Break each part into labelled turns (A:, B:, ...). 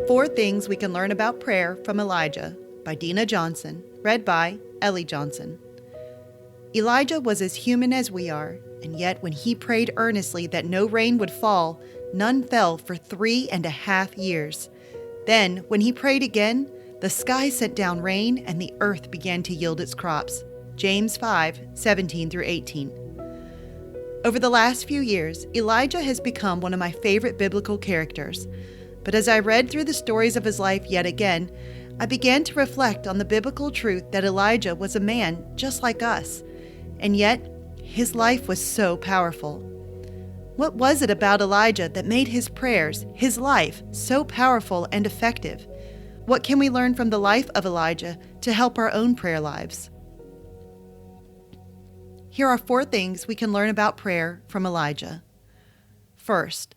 A: 4 Things We Can Learn About Prayer from Elijah by Dina Johnson, read by Ellie Johnson. Elijah was as human as we are, and yet when he prayed earnestly that no rain would fall, none fell for 3.5 years. Then, when he prayed again, the sky sent down rain and the earth began to yield its crops. James 5:17-18. Over the last few years, Elijah has become one of my favorite biblical characters. But as I read through the stories of his life yet again, I began to reflect on the biblical truth that Elijah was a man just like us, and yet his life was so powerful. What was it about Elijah that made his prayers, his life, so powerful and effective? What can we learn from the life of Elijah to help our own prayer lives? Here are 4 things we can learn about prayer from Elijah. First,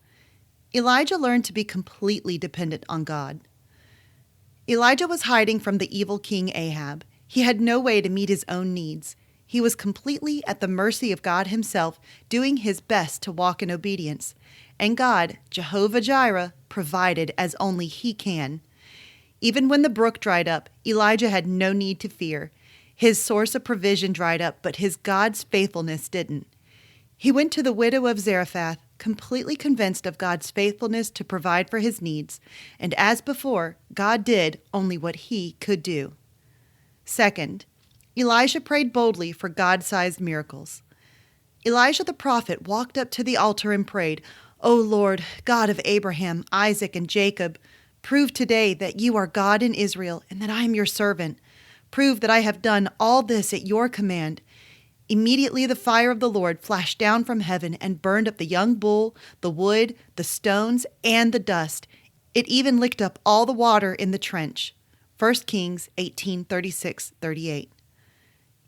A: Elijah learned to be completely dependent on God. Elijah was hiding from the evil king Ahab. He had no way to meet his own needs. He was completely at the mercy of God himself, doing his best to walk in obedience. And God, Jehovah Jireh, provided as only he can. Even when the brook dried up, Elijah had no need to fear. His source of provision dried up, but his God's faithfulness didn't. He went to the widow of Zarephath, completely convinced of God's faithfulness to provide for his needs, and as before, God did only what he could do. Second, Elijah prayed boldly for God-sized miracles. Elijah the prophet walked up to the altar and prayed, "O Lord, God of Abraham, Isaac, and Jacob, prove today that you are God in Israel and that I am your servant. Prove that I have done all this at your command." Immediately the fire of the Lord flashed down from heaven and burned up the young bull, the wood, the stones, and the dust. It even licked up all the water in the trench. 1 Kings 18:36-38.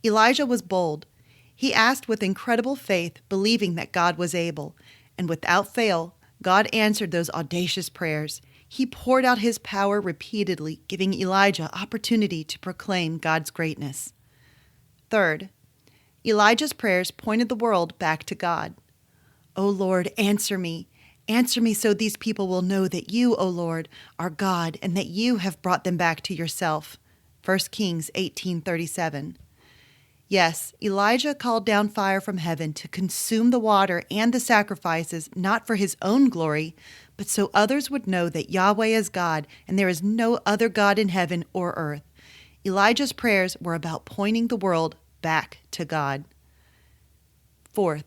A: Elijah was bold. He asked with incredible faith, believing that God was able. And without fail, God answered those audacious prayers. He poured out his power repeatedly, giving Elijah opportunity to proclaim God's greatness. Third, Elijah's prayers pointed the world back to God. "O Lord, answer me. Answer me so these people will know that you, O Lord, are God and that you have brought them back to yourself." 1 Kings 18:37. Yes, Elijah called down fire from heaven to consume the water and the sacrifices, not for his own glory, but so others would know that Yahweh is God and there is no other God in heaven or earth. Elijah's prayers were about pointing the world back to God. Fourth,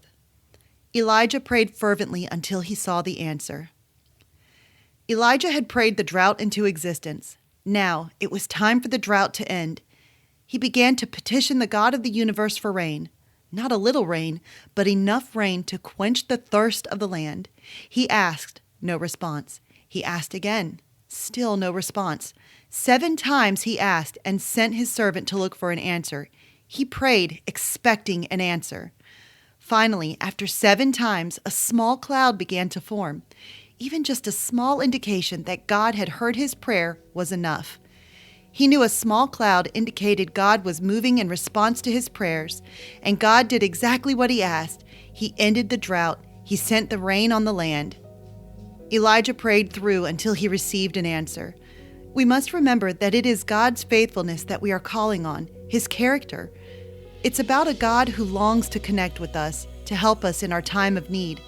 A: Elijah prayed fervently until he saw the answer. Elijah had prayed the drought into existence. Now it was time for the drought to end. He began to petition the God of the universe for rain. Not a little rain, but enough rain to quench the thirst of the land. He asked, no response. He asked again, still no response. 7 times he asked and sent his servant to look for an answer. He prayed, expecting an answer. Finally, after 7 times, a small cloud began to form. Even just a small indication that God had heard his prayer was enough. He knew a small cloud indicated God was moving in response to his prayers, and God did exactly what he asked. He ended the drought. He sent the rain on the land. Elijah prayed through until he received an answer. We must remember that it is God's faithfulness that we are calling on, his character. It's about a God who longs to connect with us, to help us in our time of need.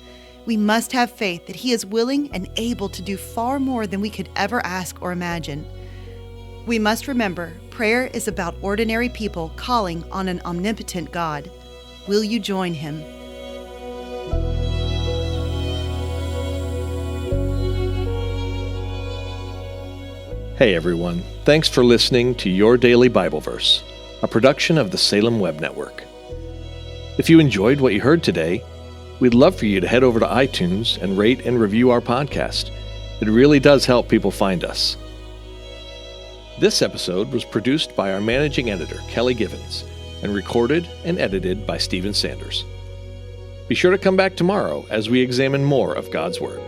A: We must have faith that he is willing and able to do far more than we could ever ask or imagine. We must remember, prayer is about ordinary people calling on an omnipotent God. Will you join him?
B: Hey everyone, thanks for listening to Your Daily Bible Verse, a production of the Salem Web Network. If you enjoyed what you heard today, we'd love for you to head over to iTunes and rate and review our podcast. It really does help people find us. This episode was produced by our managing editor, Kelly Givens, and recorded and edited by Stephen Sanders. Be sure to come back tomorrow as we examine more of God's Word.